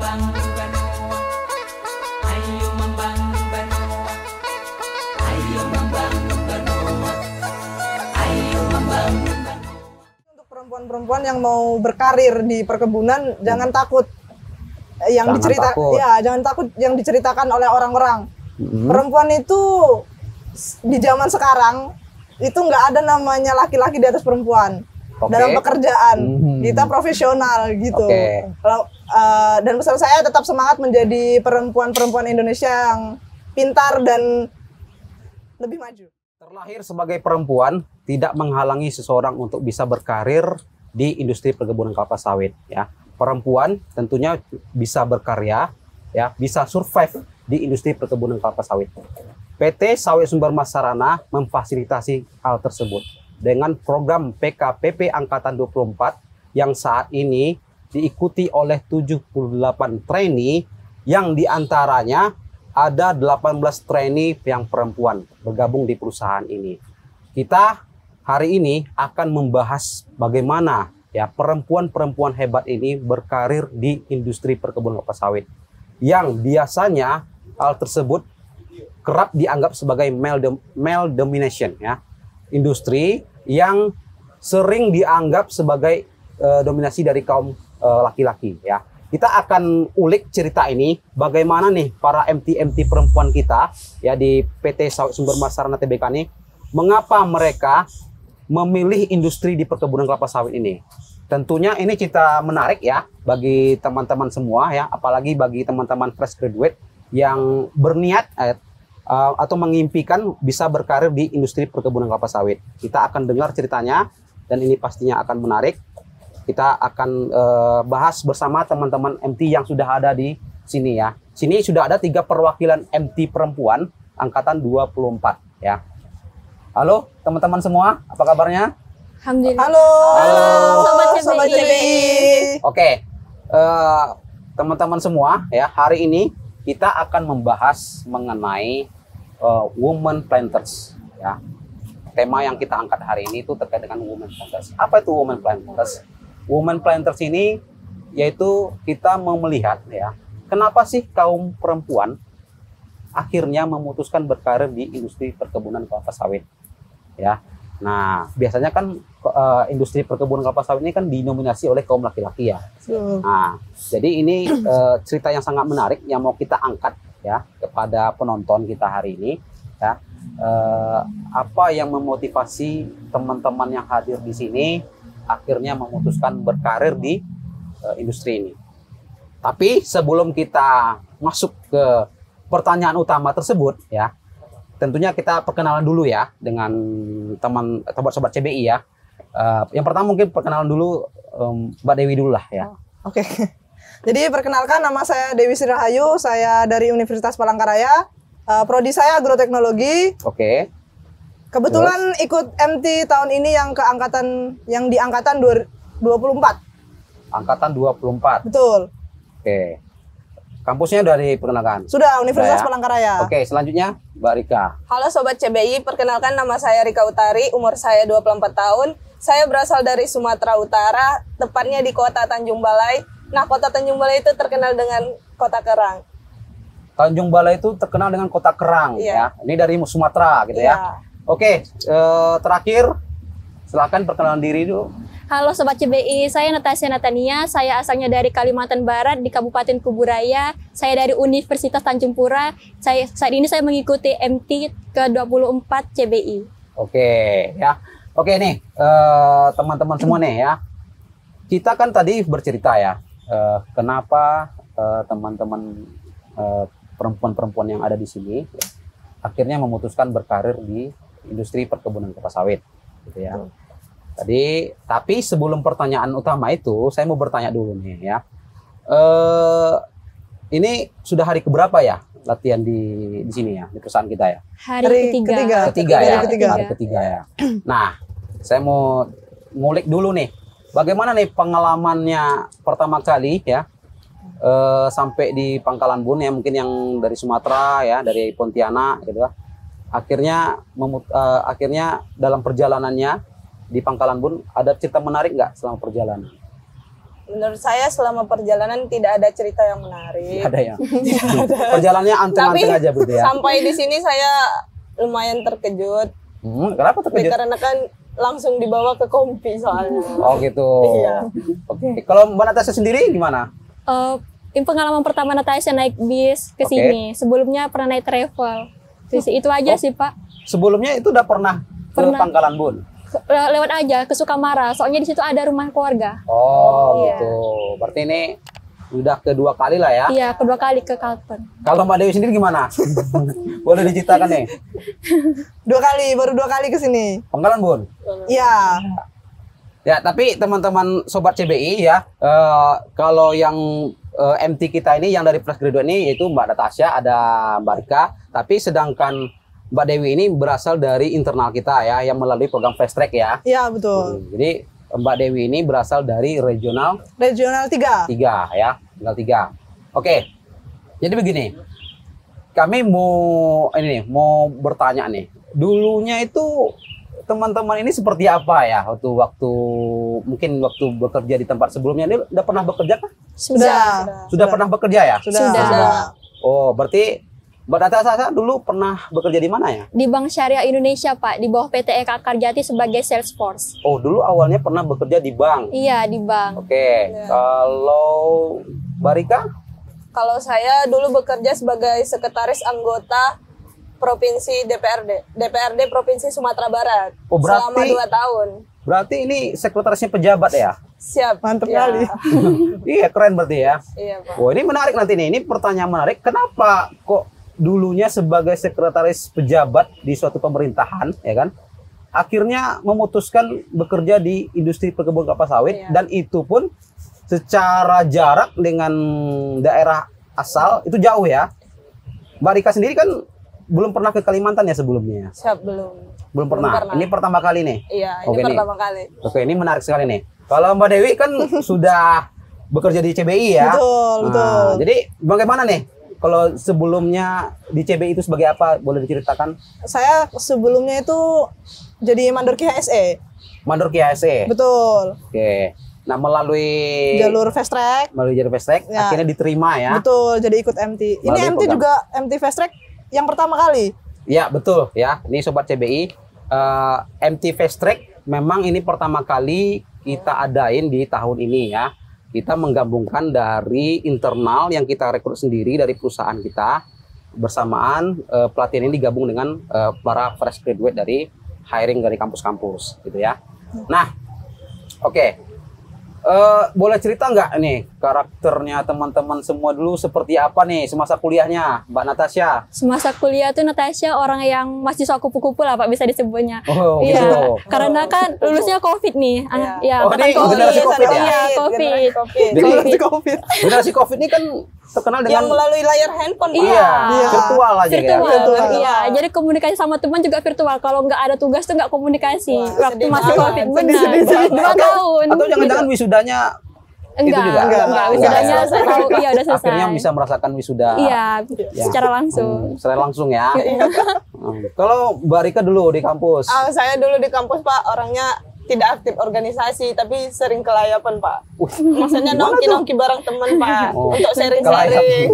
membangun Banoa, ayo membangun Banoa, ayo membangun Banoa, ayo membangun Banoa. Untuk perempuan-perempuan yang mau berkarir di perkebunan, jangan takut yang jangan takut yang diceritakan oleh orang-orang. Perempuan itu di zaman sekarang itu nggak ada namanya laki-laki di atas perempuan. Dalam pekerjaan kita profesional gitu. Dan pesan saya tetap semangat menjadi perempuan-perempuan Indonesia yang pintar dan lebih maju. Terlahir sebagai perempuan tidak menghalangi seseorang untuk bisa berkarir di industri perkebunan kelapa sawit, ya. Perempuan tentunya bisa berkarya, ya, bisa survive di industri perkebunan kelapa sawit. PT Sawit Sumber Mas Sarana memfasilitasi hal tersebut dengan program PKPP Angkatan 24 yang saat ini diikuti oleh 78 trainee yang diantaranya ada 18 trainee yang perempuan bergabung di perusahaan ini. Kita hari ini akan membahas bagaimana ya perempuan-perempuan hebat ini berkarir di industri perkebunan kelapa sawit yang biasanya hal tersebut kerap dianggap sebagai male domination, ya, industri yang sering dianggap sebagai dominasi dari kaum laki-laki, ya. Kita akan ulik cerita ini bagaimana nih para MT perempuan kita ya di PT Sawit Sumber Mas Sarana Tbk ini, mengapa mereka memilih industri di perkebunan kelapa sawit ini. Tentunya ini cerita menarik ya bagi teman-teman semua ya, apalagi bagi teman-teman fresh graduate yang berniat atau mengimpikan bisa berkarir di industri perkebunan kelapa sawit. Kita akan dengar ceritanya dan ini pastinya akan menarik. Kita akan bahas bersama teman-teman MT yang sudah ada di sini ya. Sini sudah ada 3 perwakilan MT perempuan angkatan 24 ya. Halo teman-teman semua, apa kabarnya? Alhamdulillah. Halo, Sobat CBI. Oke, teman-teman semua ya, hari ini kita akan membahas mengenai women planters ya. Tema yang kita angkat hari ini itu terkait dengan women planters. Apa itu women planters? Women planters ini yaitu kita mau melihat ya, kenapa sih kaum perempuan akhirnya memutuskan berkarir di industri perkebunan kelapa sawit ya. Nah, biasanya kan industri perkebunan kelapa sawit ini kan dinominasi oleh kaum laki-laki ya. Nah, jadi ini cerita yang sangat menarik yang mau kita angkat ya kepada penonton kita hari ini ya. Apa yang memotivasi teman-teman yang hadir di sini akhirnya memutuskan berkarir di industri ini. Tapi sebelum kita masuk ke pertanyaan utama tersebut ya, tentunya kita perkenalan dulu ya dengan teman sobat CBI ya. Yang pertama mungkin perkenalan dulu Mbak Dewi dulu lah ya. Oke. Jadi perkenalkan, nama saya Dewi Sri Rahayu, saya dari Universitas Palangkaraya. Prodi saya agroteknologi. Oke. Kebetulan ikut MT tahun ini yang di angkatan 24. Angkatan 24. Betul. Oke. Kampusnya udah diperkenalkan? Sudah, Universitas ya? Palangkaraya. Oke, selanjutnya Mbak Rika. Halo Sobat CBI, perkenalkan nama saya Rika Utari, umur saya 24 tahun. Saya berasal dari Sumatera Utara, tepatnya di kota Tanjung Balai. Nah, kota Tanjung Balai itu terkenal dengan kota kerang. Tanjung Balai itu terkenal dengan kota kerang ya. Ini dari Sumatera gitu ya. Oke, terakhir silakan perkenalan diri dulu. Halo Sobat CBI, saya Natasha Natania, saya asalnya dari Kalimantan Barat di Kabupaten Kuburaya. Saya dari Universitas Tanjung Pura. Saat ini saya mengikuti MT ke-24 CBI. Oke, ya. Oke nih, teman-teman semua nih ya. Kita kan tadi bercerita ya, kenapa teman-teman perempuan-perempuan yang ada di sini akhirnya memutuskan berkarir di industri perkebunan kelapa sawit gitu ya. Tapi sebelum pertanyaan utama itu, saya mau bertanya dulu nih ya. Ini sudah hari keberapa ya latihan di sini ya, di perusahaan kita ya? Hari ketiga ya. Hari ketiga ya. Nah, saya mau ngulik dulu nih, bagaimana nih pengalamannya pertama kali ya sampai di Pangkalan Bun ya, mungkin yang dari Sumatera ya, dari Pontianak gitu ya. Akhirnya dalam perjalanannya di Pangkalan Bun ada cerita menarik nggak selama perjalanan? Menurut saya selama perjalanan tidak ada cerita yang menarik. Ada ya. Perjalanannya Tapi anteng-anteng aja berarti ya. sampai di sini saya lumayan terkejut. Kenapa terkejut? Karena kan langsung dibawa ke Kompi soalnya. Oh gitu. Iya. Oke. Kalau Mbak Natasha sendiri gimana? Ini pengalaman pertama Natasha naik bis ke Oke. sini. Sebelumnya pernah naik travel. Itu aja sih Pak. Sebelumnya itu udah pernah ke Pernah. Pangkalan Bun? Lewat aja ke Sukamara. Soalnya di situ ada rumah keluarga. Oh Iya. gitu. Berarti ini udah kedua kali lah ya. Iya, kedua kali ke Kalteng. Kalau Mbak Dewi sendiri gimana? Boleh diceritakan nih. Baru 2 kali ke sini. Pangkalan Bun. Iya. Ya, tapi teman-teman sobat CBI ya, kalau yang MT kita ini yang dari fresh graduate ini yaitu Mbak Natasha, ada Mbak Rika, tapi sedangkan Mbak Dewi ini berasal dari internal kita ya, yang melalui program fast track ya. Iya, betul. Jadi Mbak Dewi ini berasal dari regional Regional 3. 3 ya, tinggal 3. Oke. Jadi begini. Kami mau bertanya nih. Dulunya itu teman-teman ini seperti apa ya waktu mungkin waktu bekerja di tempat sebelumnya? Ini udah pernah bekerja kah? Sudah pernah bekerja ya? Sudah. Oh, berarti Mbak Natasha dulu pernah bekerja di mana ya? Di Bank Syariah Indonesia, Pak, di bawah PT Eka Karjati sebagai Salesforce. Oh, dulu awalnya pernah bekerja di bank. Iya, di bank. Oke. Kalau Mbak Rika? Kalau saya dulu bekerja sebagai sekretaris anggota Provinsi DPRD Provinsi Sumatera Barat. Oh, berarti- selama 2 tahun. Berarti ini sekretarisnya pejabat ya? Siap. Mantap Ya. kali. Iya, keren berarti ya. Iya, Pak. Oh, ini menarik nanti nih. Ini pertanyaan menarik. Kenapa kok dulunya sebagai sekretaris pejabat di suatu pemerintahan, ya kan? Akhirnya memutuskan bekerja di industri perkebunan kelapa sawit Iya. dan itu pun secara jarak dengan daerah asal itu jauh ya. Mbak Rika sendiri kan belum pernah ke Kalimantan ya sebelumnya? Siap, belum. Belum pernah. Ini pertama kali nih. Iya, ini Oke, nih. pertama kali. Oke, ini menarik sekali nih. Kalau Mbak Dewi kan sudah bekerja di CBI ya. Betul, betul. Jadi bagaimana nih? Kalau sebelumnya di CBI itu sebagai apa? Boleh diceritakan? Saya sebelumnya itu jadi mandor KHSE. Mandor KHSE. Betul. Oke. Nah, melalui Jalur fast track. fast track Ya. akhirnya diterima ya. Betul, jadi ikut MT. Ini Melalui MT program. juga MT fast track yang pertama kali. Ya, betul ya. Ini sobat CBI, MT Fast Track memang ini pertama kali kita adain di tahun ini ya. Kita menggabungkan dari internal yang kita rekrut sendiri dari perusahaan kita, bersamaan pelatihan ini digabung dengan para fresh graduate dari hiring dari kampus-kampus gitu ya. Nah, oke. Boleh cerita nggak nih karakternya teman-teman semua dulu seperti apa nih semasa kuliahnya, Mbak Natasha? Semasa kuliah tuh Natasha orang yang mahasiswa kupu-kupu lah Pak, bisa disebutnya. Oh, Iya, gitu. karena kan lulusnya COVID nih. Ya, Oh, angkatan ini generasi COVID ya? Iya, COVID. Generasi COVID. Jadi Generasi COVID. generasi COVID ini kan terkenal Yang dengan melalui layar handphone, Pak. Iya. virtual aja Virtual, ya. Virtual. iya. Jadi komunikasi sama teman juga virtual. Kalau nggak ada tugas tuh nggak komunikasi. Wah, Waktu sedih masih banget. COVID, benar. Sedih. 2 tahun. Atau jangan-jangan wisudanya Enggak, juga? enggak. Enggak, Wisudanya ya. saya tahu, iya udah selesai. akhirnya bisa merasakan wisuda. Iya, Ya. secara langsung. Secara langsung ya. Kalau Mbak Rika dulu di kampus. Saya dulu di kampus, Pak, orangnya tidak aktif organisasi, tapi sering kelayapan, Pak. Maksudnya Gimana nongki-nongki bareng teman, Pak. Oh, Untuk sharing-sharing.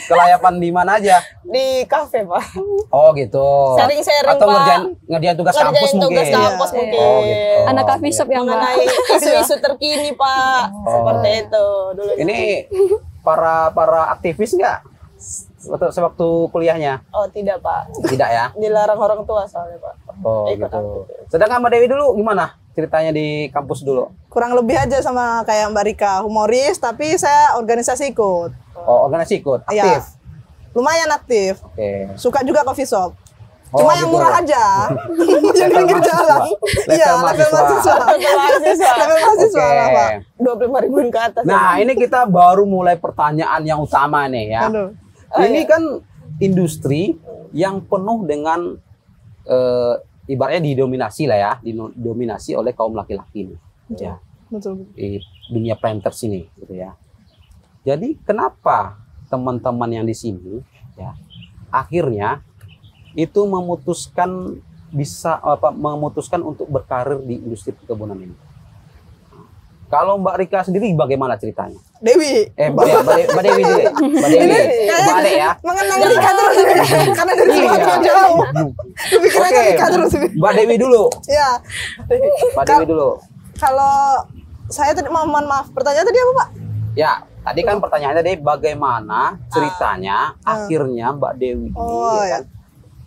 Kelayapan di mana aja? Di kafe, Pak. Oh gitu. Sharing-sharing, Atau Pak. ngerjain tugas kampus Ngerjain mungkin. tugas kampus Iya. mungkin. Oh gitu. Anak coffee shop yang Mengenai isu-isu terkini, Pak. Seperti itu dulu. Ini para aktivis nggak sewaktu kuliahnya? Oh, tidak, Pak. Tidak ya? Dilarang orang tua soalnya, Pak. Oh Ikut gitu. aktivis. Sedangkan Mbak Dewi dulu gimana ceritanya di kampus dulu? Kurang lebih aja sama kayak Mbak Rika, humoris, tapi saya organisasi ikut. Oh, organisasi ikut, aktif. Iya. Lumayan aktif. Oke. Suka juga coffee shop. Oh, Cuma yang gitu. murah aja. Yang Level pinggir mahasiswa. jalan. Level Iya, level mahasiswa. mahasiswa. Level mahasiswa Oke. lah, Pak. 25.000 ke atas. Nah, ini kita baru mulai pertanyaan yang utama nih ya. Aduh. Ini kan industri yang penuh dengan ibaratnya didominasi lah ya, didominasi oleh kaum laki-laki nih. Ya, Betul. di dunia planters ini gitu ya. Jadi kenapa teman-teman yang di sini ya akhirnya itu memutuskan untuk berkarir di industri perkebunan ini? Kalau Mbak Rika sendiri bagaimana ceritanya? Dewi. Mbak Dewi dulu. Mbak Dewi. Mbak Ade ya. Mengenang Rika terus karena dari Sumatera Iya. jauh. Kepikirannya Oke. Rika terus ini. Mbak Dewi dulu. Ya, Mbak Dewi dulu. kalau saya tadi mohon maaf, pertanyaan tadi apa, Pak? Ya, tadi kan pertanyaannya tadi bagaimana ceritanya akhirnya Mbak Dewi ini Oh, ya kan,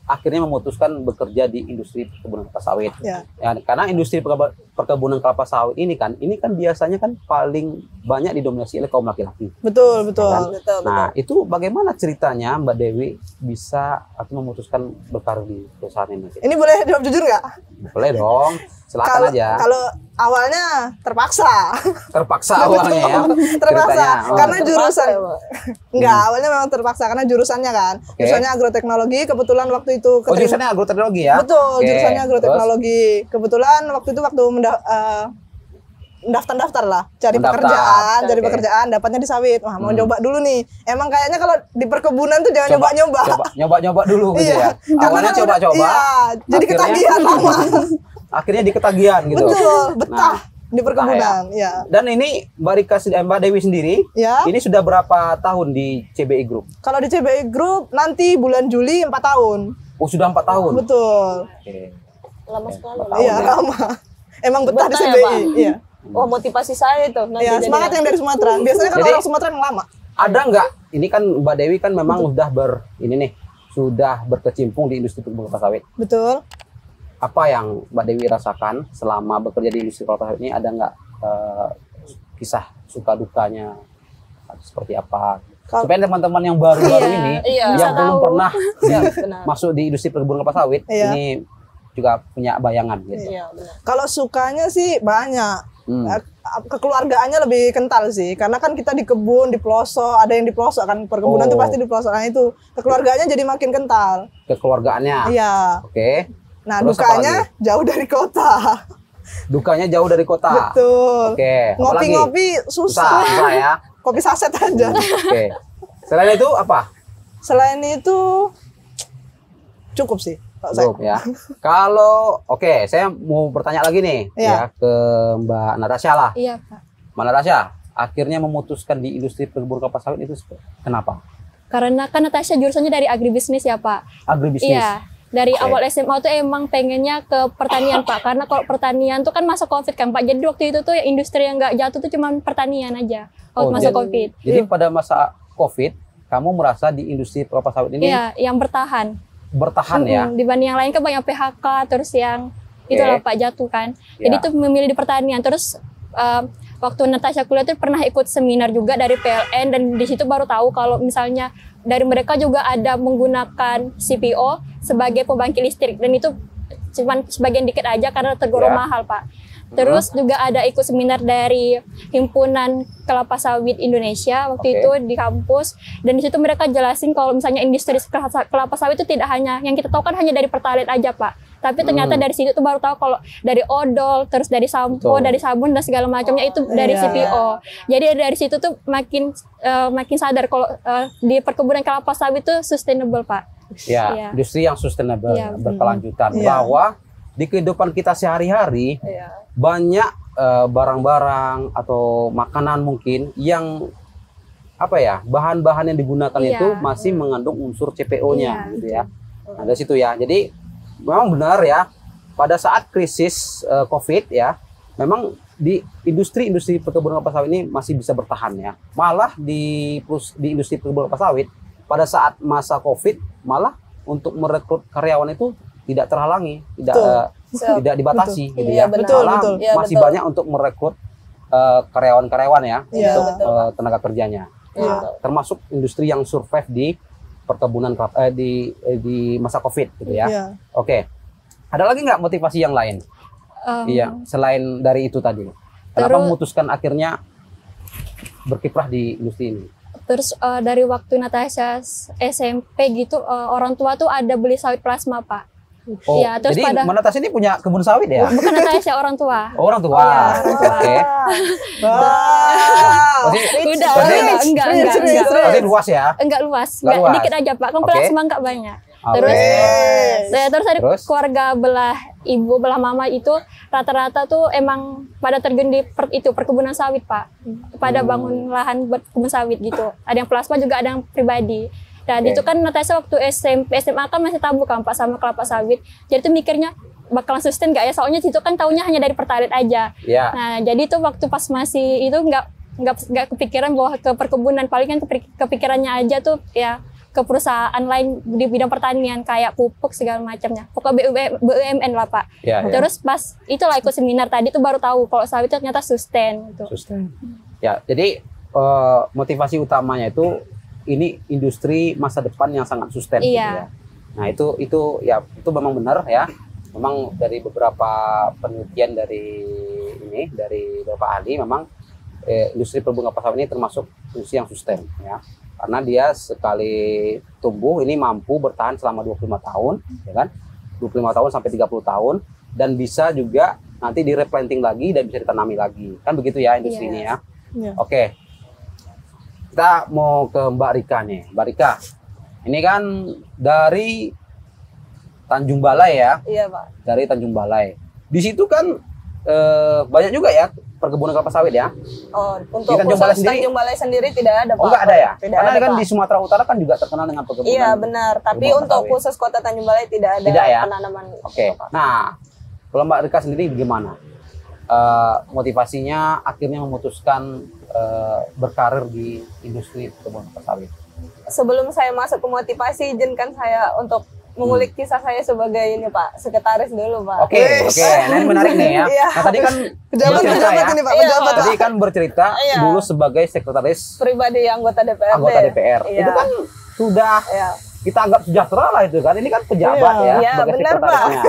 akhirnya memutuskan bekerja di industri perkebunan kelapa sawit. Ya. Ya, karena industri perkebunan kelapa sawit ini kan biasanya kan paling banyak didominasi oleh kaum laki-laki. Betul, betul. Kan? Betul, Nah, itu bagaimana ceritanya Mbak Dewi bisa atau memutuskan berkarir di perusahaan ini? Ini boleh jawab jujur nggak? Boleh dong, silakan Kalau aja. kalau awalnya terpaksa. Terpaksa awalnya ya. Terpaksa ceritanya. Oh, karena jurusan ya, Pak. enggak, awalnya memang terpaksa karena jurusannya kan. Oke. Jurusannya agroteknologi, kebetulan waktu itu Oh, jurusannya agroteknologi ya? Betul, Oke. jurusannya Terus? agroteknologi. Kebetulan waktu itu daftar lah, cari Mendaftar. pekerjaan, cari Oke. pekerjaan, dapatnya di sawit. Wah, mau coba dulu nih. Emang kayaknya kalau di perkebunan tuh jangan nyoba-nyoba. Nyoba dulu gitu Iya, ya. Awalnya karena kan coba-coba. Iya, jadi akhirnya- ketagihan lama. Akhirnya di ketagihan gitu. Betul, betah di perkebunan. Betah Ya. Dan ini Mbak Dewi sendiri, Ya. ini sudah berapa tahun di CBI Group? Kalau di CBI Group nanti bulan Juli 4 tahun. Oh, sudah 4 tahun. Betul. Oke. Lama sekali. Empat tahun Iya, ya. lama. Emang betah di Betah ya, CBI. Pak? Iya. Wah, motivasi saya itu. Nanti Ya, jadi- semangat yang dari Sumatera. Biasanya kalau Jadi- orang Sumatera emang lama. Ada nggak? Ini kan Mbak Dewi kan memang sudah berkecimpung di industri perkebunan kelapa sawit. Betul. Apa yang Mbak Dewi rasakan selama bekerja di industri kelapa sawit ini? Ada nggak kisah suka dukanya seperti apa? Kalau- Supaya teman-teman yang baru-baru Iya, ini iya. yang Bisa belum tahu. pernah Iya, benar. masuk di industri perkebunan kelapa sawit Iya. ini juga punya bayangan gitu. Iya, benar. Kalau sukanya sih banyak. Hmm. Kekeluargaannya lebih kental sih, karena kan kita di kebun, di pelosok, ada yang di pelosok kan, perkebunan Oh. tuh pasti di pelosok. Nah itu kekeluargaannya jadi makin kental. Kekeluargaannya. Iya. Oke. Nah Terus apa dukanya jauh dari kota. Dukanya jauh dari kota. Betul. Oke. Apalagi? Ngopi-ngopi susah. Susah ya. Kopi saset aja. Oke. Selain itu apa? Selain itu cukup sih. Kalau saya. Cukup ya. Kalau oke, saya mau bertanya lagi nih Iya. ya ke Mbak Natasha lah. Iya, Pak. Mbak Natasha, akhirnya memutuskan di industri perkebunan kelapa sawit itu kenapa? Karena kan Natasha jurusannya dari agribisnis ya, Pak. Agribisnis. Iya. Dari Oke. awal SMA tuh emang pengennya ke pertanian, Pak. Karena kalau pertanian tuh kan masa Covid kan, Pak. Jadi waktu itu tuh industri yang nggak jatuh tuh cuma pertanian aja. Oh, Waktu masa jadi- Covid. Jadi pada masa Covid, kamu merasa di industri kelapa sawit ini Iya, yang bertahan. bertahan ya? Dibanding yang lain kan banyak PHK, terus yang Oke. itulah Pak jatuh kan. Jadi Ya. tuh memilih di pertanian. Terus waktu Natasha kuliah tuh pernah ikut seminar juga dari PLN dan di situ baru tahu kalau misalnya dari mereka juga ada menggunakan CPO sebagai pembangkit listrik dan itu cuman sebagian dikit aja karena tergolong Ya. mahal Pak. Terus juga ada ikut seminar dari Himpunan Kelapa Sawit Indonesia waktu Oke. itu di kampus dan di situ mereka jelasin kalau misalnya industri kelapa sawit itu tidak hanya yang kita tahu kan hanya dari pertalite aja Pak. Tapi ternyata dari situ tuh baru tahu kalau dari odol, terus dari sampo, Betul. dari sabun dan segala macamnya itu dari Iya. CPO. Jadi dari situ tuh makin sadar kalau di perkebunan kelapa sawit itu sustainable Pak. Ya, Iya. industri yang sustainable, Iya. berkelanjutan. Iya. Bahwa di kehidupan kita sehari-hari Iya. banyak barang-barang atau makanan mungkin yang apa ya, bahan-bahan yang digunakan Iya. itu masih mengandung unsur CPO-nya Iya. gitu ya. Nah, dari situ ya. Jadi memang benar ya, pada saat krisis Covid ya, memang di industri perkebunan kelapa sawit ini masih bisa bertahan ya. Malah di industri perkebunan kelapa sawit pada saat masa Covid malah untuk merekrut karyawan itu tidak terhalangi, tidak dibatasi gitu Iya, ya. benar. Betul, Malah betul. Iya, masih betul. banyak untuk merekrut karyawan-karyawan ya Iya, untuk betul. tenaga kerjanya. Iya. Nah, termasuk industri yang survive di perkebunan di masa Covid gitu ya. Iya. Oke. Ada lagi nggak motivasi yang lain? Iya, selain dari itu tadi. Kenapa Terus- memutuskan akhirnya berkiprah di industri ini? Terus dari waktu Natasha SMP gitu orang tua tuh ada beli sawit plasma Pak. Oh, Iya, terus jadi pada Natasha ini punya kebun sawit ya? bukan Natasha orang tua. Oh, orang tua. orang tua. Oke. Wow. Berarti- Udah, berarti- enggak. berarti luas ya? Enggak luas, Enggak luas. dikit aja Pak. Kan Oke. plasma enggak banyak. Terus Wes. dari Terus? keluarga belah ibu, belah mama itu rata-rata tuh emang pada terjun di perkebunan sawit, Pak. Pada bangun lahan buat kebun sawit gitu. Ada yang plasma juga, ada yang pribadi. Dan Oke. itu kan Natasha waktu SMP, SMA kan masih tabu kan Pak sama kelapa sawit. Jadi tuh mikirnya bakalan sustain gak ya? Soalnya situ kan taunya hanya dari pertalite aja. Ya. Nah, jadi tuh waktu pas masih itu nggak kepikiran bahwa ke perkebunan, paling kan kepikirannya aja tuh ya ke perusahaan lain di bidang pertanian kayak pupuk segala macamnya. Pokoknya BUMN lah, Pak. Ya, ya. Terus pas itulah ikut seminar tadi tuh baru tahu kalau sawit itu ternyata sustain gitu. Sustain. Ya, jadi motivasi utamanya itu ini industri masa depan yang sangat sustain gitu ya. Iya. Nah, itu ya itu memang benar ya. Memang dari beberapa penelitian dari beberapa ahli memang industri perkebunan kelapa sawit ini termasuk industri yang sustain ya. Karena dia sekali tumbuh ini mampu bertahan selama 25 tahun, ya kan? 25 tahun sampai 30 tahun dan bisa juga nanti di-replanting lagi dan bisa ditanami lagi. Kan begitu ya industri ini ya. Iya. Oke. Kita mau ke Mbak Rika nih. Mbak Rika, ini kan dari Tanjung Balai ya. Iya, Pak. Dari Tanjung Balai. Di situ kan banyak juga ya perkebunan kelapa sawit ya. Oh, untuk Di Tanjung Balai khusus sendiri? Tanjung Balai sendiri tidak ada, Pak. Oh, enggak ada ya? Tidak Karena ada, kan Pak. di Sumatera Utara kan juga terkenal dengan perkebunan. Iya, benar. Tapi perkebunan untuk sawit. khusus kota Tanjung Balai tidak ada Tidak ya? penanaman. Oke. Nah, kalau Mbak Rika sendiri gimana? Motivasinya akhirnya memutuskan berkarir di industri perkebunan kelapa sawit. Sebelum saya masuk ke motivasi, izinkan saya untuk mengulik kisah saya sebagai ini, Pak, sekretaris dulu, Pak. Oke, nah ini menarik nih ya. Iya. Nah, tadi kan bercerita Pejabat ya. ini Pak, Iya, pejabat. Tadi kan bercerita Iya. dulu sebagai sekretaris Pribadi anggota DPRD. anggota DPR. Iya. Itu kan sudah Iya. kita anggap sejahtera lah itu kan. Ini kan pejabat Iya. ya Iya, sebagai benar, sekretarisnya.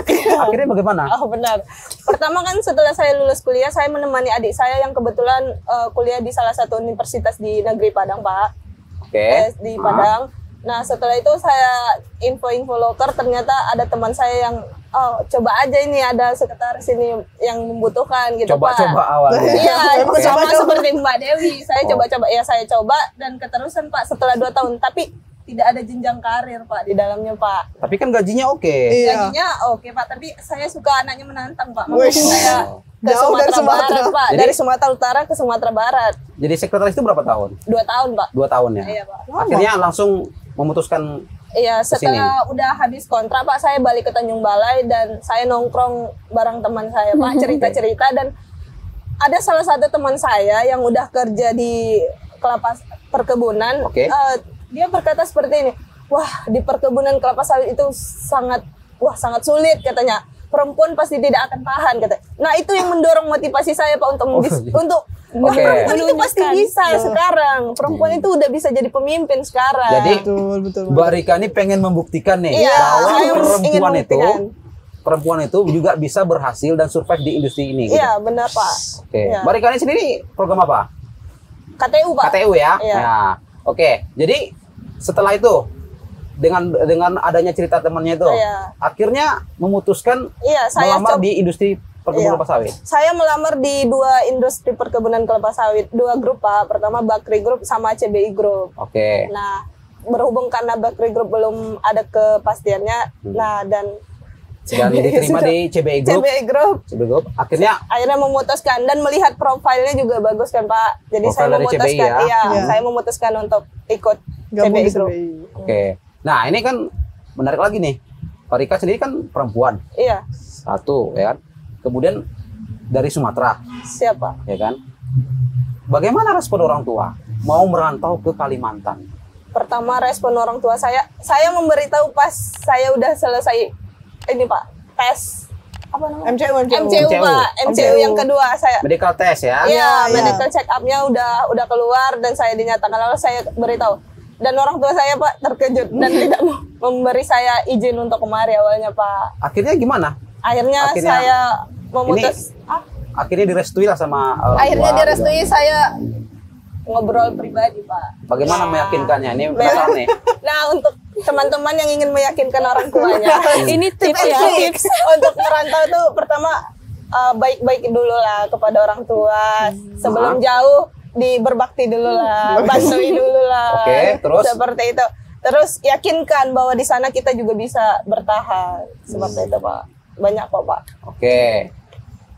Akhirnya bagaimana? Oh, benar. Pertama kan setelah saya lulus kuliah, saya menemani adik saya yang kebetulan kuliah di salah satu universitas di negeri Padang, Pak. Oke. Di Padang. Nah, setelah itu saya info-info loker, ternyata ada teman saya yang coba aja ini ada sekretaris ini yang membutuhkan gitu, Pak. Coba-coba awalnya. Iya, Oke. sama seperti Mbak Dewi. Saya Oh. coba-coba, ya saya coba dan keterusan, Pak, setelah 2 tahun. Tapi tidak ada jenjang karir, Pak, di dalamnya, Pak. Tapi kan gajinya oke. Iya. Gajinya oke, Pak, tapi saya suka anaknya menantang, Pak. Wih. Makanya saya ke Jauh dari Sumatera Sumatera. Barat, Pak. Jadi- Dari Sumatera Utara ke Sumatera Barat. Jadi sekretaris itu berapa tahun? 2 tahun, Pak. 2 tahun ya. Iya, Pak. Akhirnya langsung memutuskan Iya, setelah udah habis kontrak, Pak, saya balik ke Tanjung Balai dan saya nongkrong bareng teman saya, Pak, cerita-cerita. Dan ada salah satu teman saya yang udah kerja di kelapa perkebunan. Oke. Dia berkata seperti ini, wah, di perkebunan kelapa sawit itu sangat sulit katanya. Perempuan pasti tidak akan tahan katanya. Nah, itu yang mendorong motivasi saya, Pak, untuk untuk Oke. perempuan itu pasti bisa Iya. sekarang. Perempuan itu udah bisa jadi pemimpin sekarang. Jadi Betul. Mbak Rika ini pengen membuktikan nih Iya, bahwa saya ingin membuktikan. perempuan itu juga bisa berhasil dan survive di industri ini. Gitu. Iya, benar, Pak. Oke. Iya. Mbak Rika ini sendiri program apa? KTU, Pak. KTU ya. Iya. Nah, oke. Jadi setelah itu dengan adanya cerita temannya itu, Iya. akhirnya memutuskan Iya, saya melamar coba. di industri perkebunan Iya. kelapa sawit. Saya melamar di 2 industri perkebunan kelapa sawit, 2 grup, Pak. Pertama Bakri Group sama CBI Group. Oke. Nah, berhubung karena Bakri Group belum ada kepastiannya, nah dan Diterima di CBI Group. CBI Group CBI Group. Akhirnya akhirnya memutuskan dan melihat profilnya juga bagus kan, Pak. Jadi Profil saya dari memutuskan, CBI ya? iya, Iya. saya memutuskan untuk ikut Gabung CBI di Group. CBI. oke. Nah, ini kan menarik lagi nih. Pak Rika sendiri kan perempuan. Iya, Satu, ya kan? Kemudian dari Sumatera, siapa? ya kan? Bagaimana respon orang tua mau merantau ke Kalimantan? Pertama respon orang tua saya memberitahu pas saya udah selesai ini, Pak, tes apa namanya? MCU. MCU, Pak. MCU yang kedua saya. Medical test ya? Iya, Iya. medical check up-nya udah keluar dan saya dinyatakan lalu saya beritahu. Dan orang tua saya, Pak, terkejut dan tidak memberi saya izin untuk kemari awalnya, Pak. Akhirnya gimana? Akhirnya saya memutus Akhirnya direstui lah sama orang akhirnya tua, direstui, saya ngobrol pribadi, Pak. Bagaimana meyakinkannya? Ini penasaran nih. Nah, untuk teman-teman yang ingin meyakinkan orang tuanya, Ini tips ya, tips. untuk merantau tuh pertama baik-baik dulu lah kepada orang tua. Sebelum jauh berbakti dulu lah, bantui dulu lah. Oke, terus? Seperti itu. Terus yakinkan bahwa di sana kita juga bisa bertahan. Seperti itu Pak. Banyak kok Pak. Oke.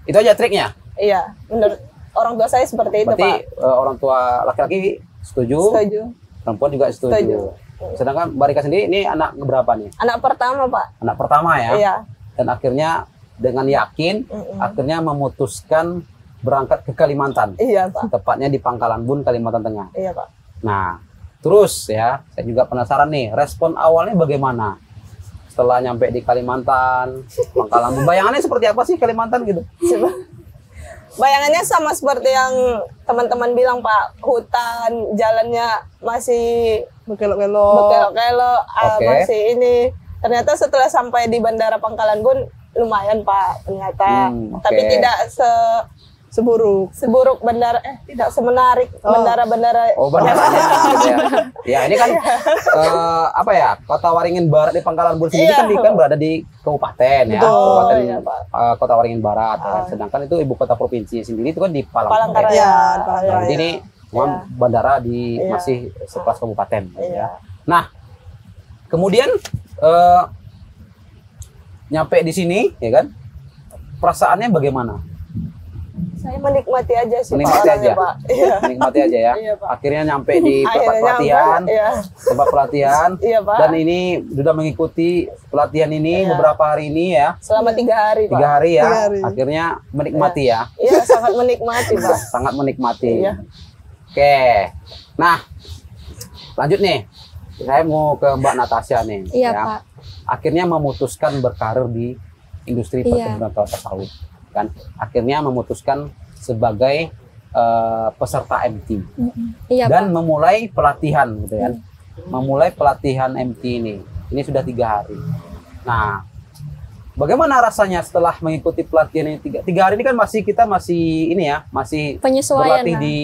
Itu aja triknya. Iya, menurut orang tua saya seperti itu Berarti Pak. orang tua laki-laki setuju, Setuju. perempuan juga setuju. Setuju. Sedangkan Mbak Rika sendiri ini anak berapa nih? Anak pertama Pak. Anak pertama ya. Iya. Dan akhirnya dengan yakin, akhirnya memutuskan berangkat ke Kalimantan. Iya Pak. Tepatnya di Pangkalan Bun, Kalimantan Tengah. Iya Pak. Nah, terus ya, saya juga penasaran nih, respon awalnya bagaimana? Setelah nyampe di Kalimantan, Pangkalan Bun, bayangannya seperti apa sih Kalimantan gitu? Bayangannya sama seperti yang teman-teman bilang Pak, hutan, jalannya masih Belok-belok. bekelok-kelok, Oke. masih ini. Ternyata setelah sampai di Bandara Pangkalan Bun lumayan Pak ternyata, oke. tapi tidak Seburuk. seburuk bandara, tidak semenarik bandara-bandara. Oh, bandaranya gitu ya. Ya, ini kan apa ya? Kota Waringin Barat di Pangkalan Bun sendiri Iya. kan berada di kabupaten ya, Betul. kabupaten Iya, Pak. Kota Waringin Barat. Ya. Sedangkan itu ibu kota provinsi sendiri itu kan di Palangkaraya. Palangkaraya. Iya, Iya, Palangkaraya. Jadi ini memang bandara di Iya. masih sekelas kabupaten. Iya. Ya. Nah, kemudian nyampe di sini, ya kan? Perasaannya bagaimana? Saya menikmati aja sih Menikmati Pak orangnya aja. Pak. Iya. Menikmati aja ya. Iya, Pak. Akhirnya nyampe di tempat Akhirnya pelatihan, nyampe, iya. tempat pelatihan. Iya, Pak. Dan ini sudah mengikuti pelatihan ini Iya. beberapa hari ini ya, Selama 3 hari Pak. 3 hari ya. 3 hari. Akhirnya menikmati ya, Iya, sangat menikmati Pak. sangat menikmati. Iya. Oke, nah lanjut nih. Saya mau ke Mbak Natasha nih. Iya, ya. Pak. Akhirnya memutuskan berkarir di industri Iya. perkebunan kelapa sawit, kan? Akhirnya memutuskan sebagai peserta MT. Iya, Dan Pak. memulai pelatihan gitu kan. Memulai pelatihan MT ini. Ini sudah 3 hari. Nah, bagaimana rasanya setelah mengikuti pelatihan ini 3 hari ini kan kita masih ini ya, masih Penyesuaian. berlatih Nah. di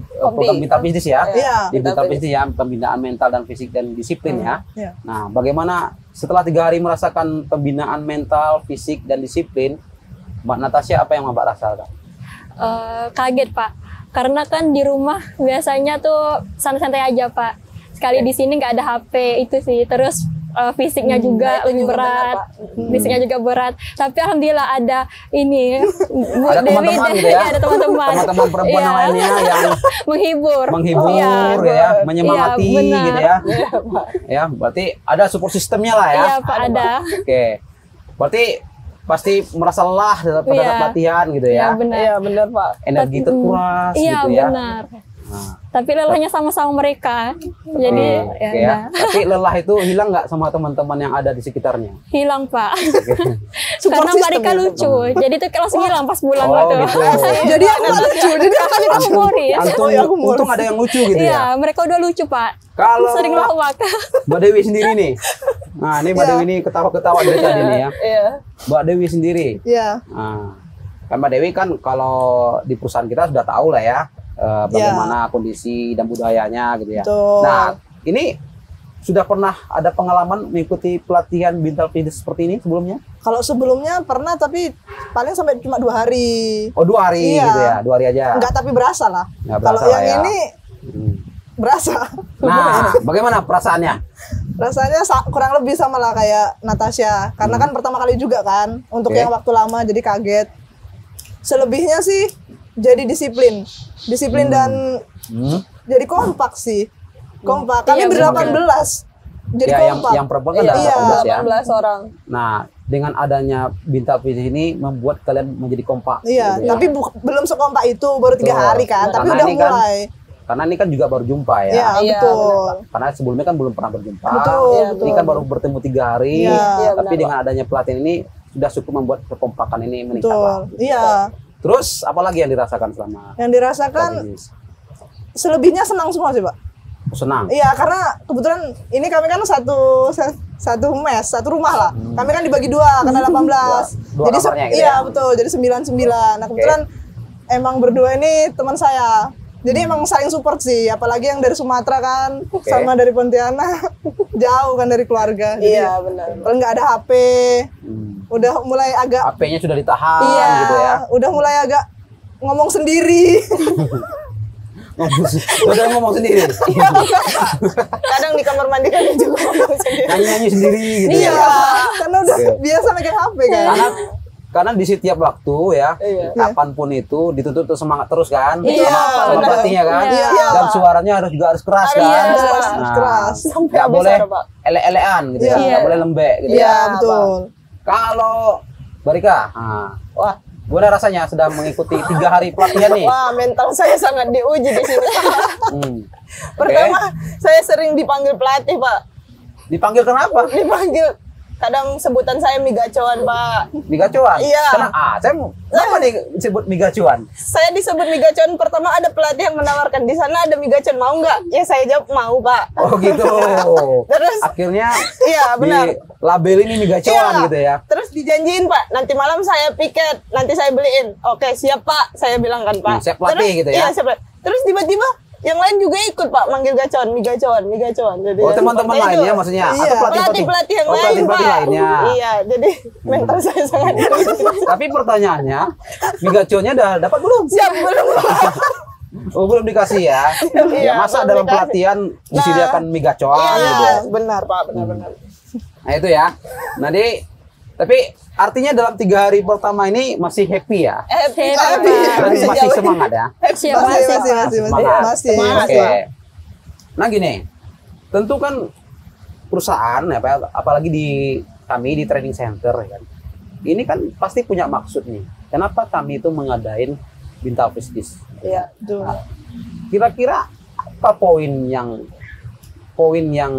program Bintang Bisnis ya. Iya. Di Bintang Bisnis ya, pembinaan mental dan fisik dan disiplin ya. Iya. Nah, bagaimana setelah 3 hari merasakan pembinaan mental, fisik dan disiplin, Mbak Natasha apa yang Mbak rasakan? Kaget Pak, karena kan di rumah biasanya tuh santai-santai aja Pak. Sekali di sini nggak ada HP itu sih, terus fisiknya juga itu lebih juga berat, benar, fisiknya juga berat. Tapi alhamdulillah ada ini Bu Ada teman-teman gitu ya? ada teman-teman, Teman-teman perempuan yang Iya. lainnya yang menghibur, menghibur Iya. ya, menyemangati Iya, benar. gitu ya. Ya, berarti ada support sistemnya lah ya. Iya Pak, ada. Oke. Berarti pasti merasa lelah pada Iya. pelatihan gitu Iya ya. benar. Iya, benar Pak. Energi terkuras Iya gitu ya. benar. Nah, Tapi lelahnya sama-sama mereka, jadi oke ya, ya. udah. Tapi lelah itu hilang nggak sama teman-teman yang ada di sekitarnya? Hilang Pak. Support Karena system mereka ya, lucu, jadi tuh langsung hilang pas pulang Oh, gitu. gitu. Jadi aku nggak lucu. Jadi aku Kakak juga humoris. Untung ada yang lucu gitu Iya, ya. mereka udah lucu Pak. Kalau Sering lawak. Mbak Dewi sendiri nih. Nah, ini Mbak Dewi ini ketawa-ketawa dari tadi nih ya. Iya. Mbak Dewi sendiri. Iya. Nah, kan Mbak Dewi kan kalau di perusahaan kita sudah tahu lah ya bagaimana kondisi dan budayanya gitu ya. Betul. Nah, ini sudah pernah ada pengalaman mengikuti pelatihan Bintang Bisnis seperti ini sebelumnya? Kalau sebelumnya pernah, tapi paling sampai cuma 2 hari. Oh, 2 hari Iya. gitu ya, 2 hari aja. Enggak, tapi berasa lah. Nggak Kalau berasa yang lah ya. ini Hmm. berasa. Nah, bagaimana perasaannya? Rasanya kurang lebih sama lah kayak Natasha. Karena kan pertama kali juga kan. Untuk Oke. yang waktu lama jadi kaget. Selebihnya sih jadi disiplin. Disiplin dan Hmm. jadi kompak sih. Kompak. Kami Iya, ber-18. Jadi Ya, kompak. yang perempuan kan ada Iya. 18 ya. 18 orang. Nah, dengan adanya Bintang Bisnis ini membuat kalian menjadi kompak. Iya, gitu ya. tapi belum sekompak itu, baru 3 Betul. hari kan. Tapi Karena udah ini kan mulai. Karena ini kan juga baru jumpa ya. Iya, Iya, betul. Karena sebelumnya kan belum pernah berjumpa. Betul, Iya, betul. Ini kan baru bertemu 3 hari. Iya. Iya, Tapi benar, dengan adanya pelatihan ini sudah cukup membuat kekompakan ini meningkat. Betul. lah. Iya. Terus apalagi yang dirasakan selama Yang dirasakan bisnis? selebihnya senang semua sih, Pak. Senang. Iya, karena kebetulan ini kami kan satu mes, satu rumah lah. Kami kan dibagi 2 karena 18. Dua kamarnya gitu iya, ya? betul. Jadi 9-9. Nah, kebetulan emang berdua ini teman saya. Jadi emang saling support sih, apalagi yang dari Sumatera kan, Oke. sama dari Pontianak. Jauh kan dari keluarga. Jadi, Iya, benar. kalau nggak ada HP, udah mulai agak HP-nya sudah ditahan iya, gitu ya. udah mulai agak ngomong sendiri. Udah ngomong sendiri. Kadang di kamar mandi kan juga ngomong sendiri. Nyanyi sendiri gitu Iya, ya. karena udah biasa megang HP kan. Karena di setiap waktu ya, Iya. kapanpun itu dituntut untuk semangat terus kan, Iya, sama benar. pelatihnya kan, Iya. dan suaranya juga harus keras Harus kan, keras, harus keras. Sampai nggak habis boleh suara, Pak. ele-elean gitu ya, Iya. nggak boleh lembek gitu Iya, ya. betul. Kalau Barika, Wah, gimana rasanya sedang mengikuti 3 hari pelatihan nih? wah, mental saya sangat diuji di sini. Hmm. Pertama, saya sering dipanggil pelatih, Pak. Dipanggil kenapa? Dipanggil kadang sebutan saya migacoan, Pak. Migacuan? Iya. Saya mau kenapa nih disebut migacuan? Saya disebut migacoan pertama ada pelatih yang menawarkan di sana ada migacoan, mau nggak? Ya saya jawab mau, Pak. Oh gitu. Terus Akhirnya iya benar. di label ini migacuan Iya. gitu ya. Terus dijanjiin, Pak, nanti malam saya piket, nanti saya beliin. Oke, siap, Pak. Saya bilang kan, Pak. Siap pelatih Terus, gitu ya? Iya, siap pelatih. Terus tiba-tiba yang lain juga ikut, Pak, manggil gacon, migacoan. Jadi Oh ya, teman-teman seperti lainnya itu. maksudnya? Iya. Atau Pelatih-pelatih yang Oh, lain, pelatih-pelatih Pak. lainnya. Iya, jadi mental saya sangat Tapi pertanyaannya, migacuannya udah dapat belum? siap belum, Pak? Oh belum dikasih ya? Iya, Ya masa belum dalam dikasih. pelatihan disediakan migacuan Iya, gitu ya? benar, Pak, benar-benar. Nah itu ya. Nanti tapi artinya dalam 3 hari pertama ini masih happy ya? Happy, Happy. Masih, masih semangat ya? Siap, Masih. Semangat. Masih. Oke. Nah gini, tentu kan perusahaan apalagi di kami di training center ya kan. Ini kan pasti punya maksud nih. Kenapa kami itu mengadain Binta Office Days? Iya. Betul. Kira-kira apa poin yang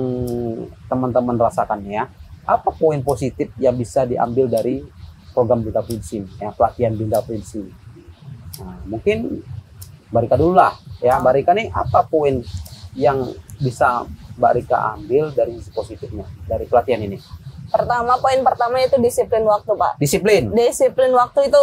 teman-teman rasakan ya? Apa poin positif yang bisa diambil dari program Binta Office ini, ya, pelatihan Binta Office ini? Nah, mungkin Barika dulu lah ya. Barika nih apa poin yang bisa Barika ambil dari sisi positifnya dari pelatihan ini? Poin pertama itu disiplin waktu, Pak. Disiplin. Disiplin waktu itu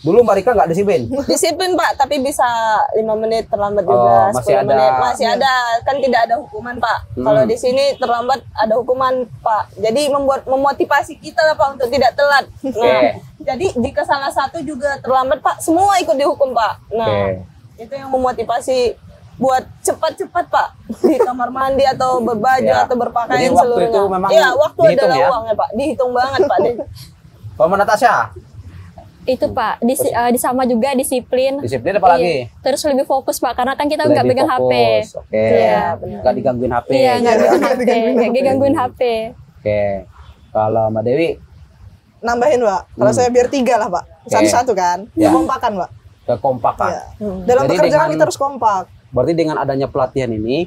Dulu Barika nggak disiplin. disiplin, Pak, tapi bisa 5 menit terlambat Oh, juga, masih 10 ada. menit masih ada, kan tidak ada hukuman, Pak. Kalau di sini terlambat ada hukuman, Pak. Jadi memotivasi kita lah, Pak, untuk tidak telat. Nah, jadi jika salah satu juga terlambat, Pak, semua ikut dihukum, Pak. Nah, itu yang memotivasi buat cepat-cepat, Pak, di kamar mandi atau berbaju Ya. atau berpakaian Jadi waktu seluruhnya. itu memang Iya, waktu dihitung adalah ya? uangnya, Pak. Dihitung banget, Pak. Kalau Natasha, Itu Pak, sama juga disiplin. disiplin apa lagi? Iya. Terus lebih fokus Pak, karena kan kita nggak Lebih pegang HP. fokus. Oke. Iya, Nggak digangguin HP. Iya, nggak pegang HP, nggak digangguin HP. Oke. Kalau Mbak Dewi, Nambahin, Pak. Kalau saya biar 3 lah, Pak. Satu-satu kan. Ya. Kompakan, Pak. kekompakan. Iya. Dalam Jadi pekerjaan dengan- kita harus kompak. Berarti dengan adanya pelatihan ini,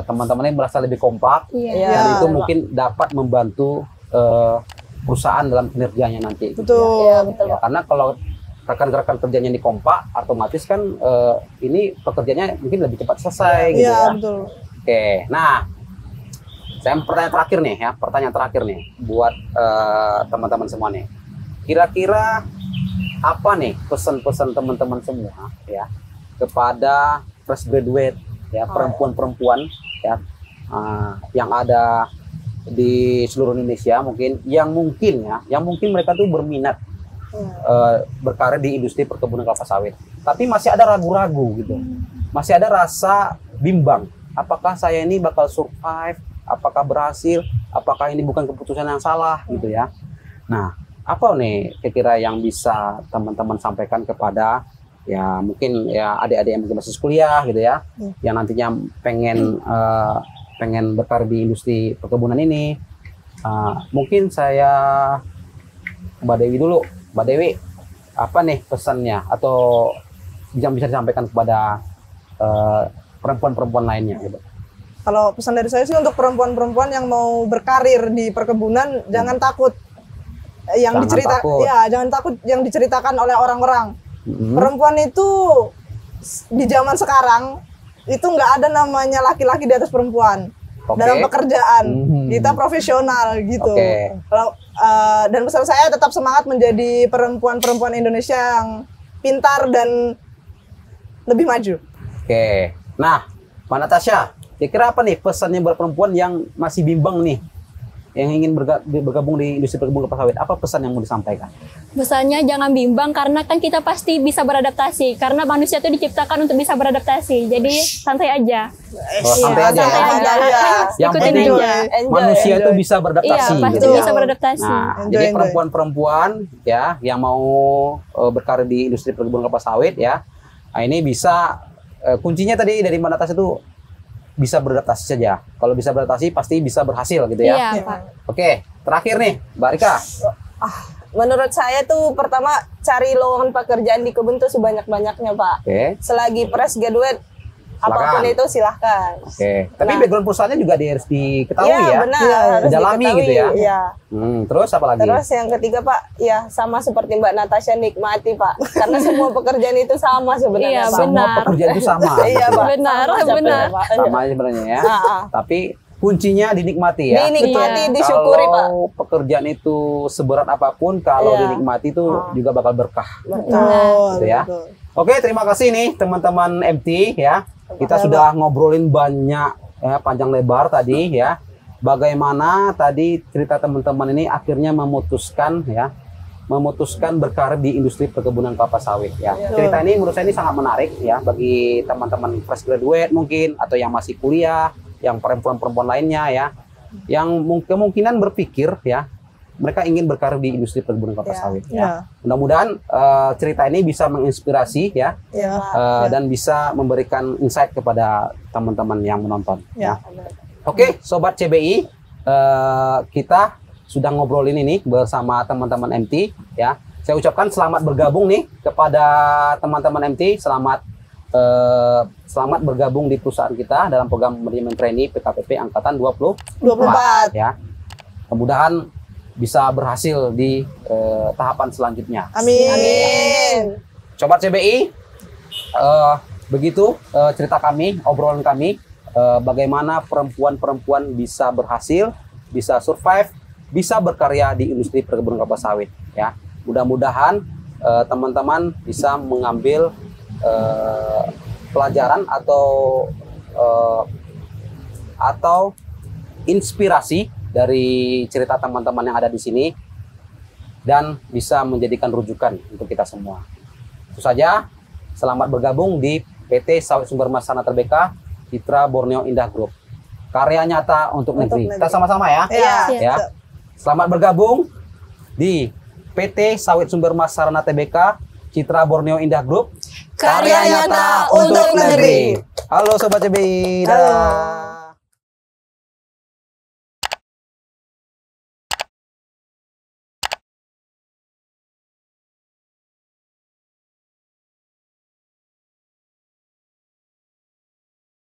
teman-teman ini merasa lebih kompak. Iya. Dan Iya. itu mungkin dapat membantu perusahaan dalam kinerjanya nanti. gitu ya. Betul. Iya, betul, Ya, Pak. karena kalau rekan-rekan kerjanya ini kompak, otomatis kan ini pekerjaannya mungkin lebih cepat selesai gitu Iya, ya. betul. Oke, nah saya pertanyaan terakhir nih buat teman-teman semua nih. Kira-kira apa nih pesan-pesan teman-teman semua ya kepada fresh graduate ya perempuan-perempuan ya yang ada di seluruh Indonesia yang mungkin mereka tuh berminat berkarir di industri perkebunan kelapa sawit, tapi masih ada ragu-ragu gitu, masih ada rasa bimbang. Apakah saya ini bakal survive? Apakah berhasil? Apakah ini bukan keputusan yang salah gitu ya? Nah, apa nih kira-kira yang bisa teman-teman sampaikan kepada ya mungkin ya adik-adik yang mungkin masih kuliah gitu ya, yang nantinya pengen berkarir di industri perkebunan ini? Mungkin saya Mbak Dewi dulu. Mbak Dewi, apa nih pesannya atau yang bisa disampaikan kepada perempuan-perempuan lainnya gitu? Kalau pesan dari saya sih untuk perempuan-perempuan yang mau berkarir di perkebunan, jangan takut jangan takut yang diceritakan oleh orang-orang. Perempuan itu di zaman sekarang itu nggak ada namanya laki-laki di atas perempuan. Oke. Dalam pekerjaan kita profesional gitu. Oke. Kalau dan pesan saya tetap semangat menjadi perempuan-perempuan Indonesia yang pintar dan lebih maju. Oke. Nah, Mbak Natasha, kira-kira apa nih pesannya buat perempuan yang masih bimbang nih yang ingin bergabung di industri perkebunan kelapa sawit, apa pesan yang mau disampaikan? Pesannya jangan bimbang karena kan kita pasti bisa beradaptasi. Karena manusia itu diciptakan untuk bisa beradaptasi. Jadi santai aja. Oh, santai aja. Santai Ya? aja. Yang Ikutin penting aja. manusia itu bisa beradaptasi. Iya, pasti gitu ya. bisa beradaptasi. Nah, Enjoy, jadi enjoy. perempuan-perempuan ya yang mau berkarir di industri perkebunan kelapa sawit ya, nah, ini bisa kuncinya tadi dari Mbak Natasha itu bisa beradaptasi saja. Kalau bisa beradaptasi pasti bisa berhasil gitu ya. Iya, Pak. Oke, terakhir nih, Mbak Rika. Menurut saya tuh pertama cari lowongan pekerjaan di kebun tuh sebanyak-banyaknya, Pak. Oke. Selagi fresh graduate apapun itu silahkan. Oke. Tapi Nah. background perusahaannya juga harus diketahui Iya, ya. benar. Iya, Harus didalami diketahui, gitu ya. Iya. Terus apa lagi? Terus yang ketiga, Pak, ya sama seperti Mbak Natasha, nikmati, Pak. Karena semua pekerjaan itu sama sebenarnya, Iya, Pak. Semua benar. pekerjaan itu sama. Iya, gitu. Pak. Benar, Sama sebenarnya, benar. Pak. Sama aja sebenarnya ya. Ah. Tapi kuncinya dinikmati ya. Dinikmati, Iya. disyukuri, Pak. Kalau pekerjaan itu seberat apapun, kalau Iya. dinikmati itu juga bakal berkah. Betul, Gitu ya. betul. Oke, terima kasih nih teman-teman MT ya. Kita sudah ngobrolin banyak ya, panjang lebar tadi ya. Bagaimana tadi cerita teman-teman ini akhirnya memutuskan berkarir di industri perkebunan kelapa sawit ya. Cerita ini menurut saya ini sangat menarik ya bagi teman-teman fresh graduate mungkin atau yang masih kuliah, yang perempuan-perempuan lainnya ya, yang kemungkinan berpikir ya mereka ingin berkarir di industri perkebunan kelapa sawit ya. Mudah-mudahan cerita ini bisa menginspirasi ya, Ya. dan bisa memberikan insight kepada teman-teman yang menonton. Ya. Oke, sobat CBI, kita sudah ngobrolin ini bersama teman-teman MT ya. Saya ucapkan selamat bergabung nih kepada teman-teman MT, selamat bergabung di perusahaan kita dalam program manajemen trainee PKPP angkatan 24. ya. Mudah-mudahan bisa berhasil di tahapan selanjutnya. Amin. Amin. Sobat CBI, begitu cerita kami, obrolan kami, bagaimana perempuan-perempuan bisa berhasil, bisa survive, bisa berkarya di industri perkebunan kelapa sawit. Ya, mudah-mudahan teman-teman bisa mengambil pelajaran atau inspirasi dari cerita teman-teman yang ada di sini dan bisa menjadikan rujukan untuk kita semua. Itu saja. Selamat bergabung di PT Sawit Sumber Masana Tbk Citra Borneo Indah Group. Karya nyata untuk negeri. Kita sama-sama ya. Iya. Ya. Selamat bergabung di PT Sawit Sumber Masana Tbk Citra Borneo Indah Group. Karya nyata untuk negeri. Halo Sobat CBI. Halo. Dadah.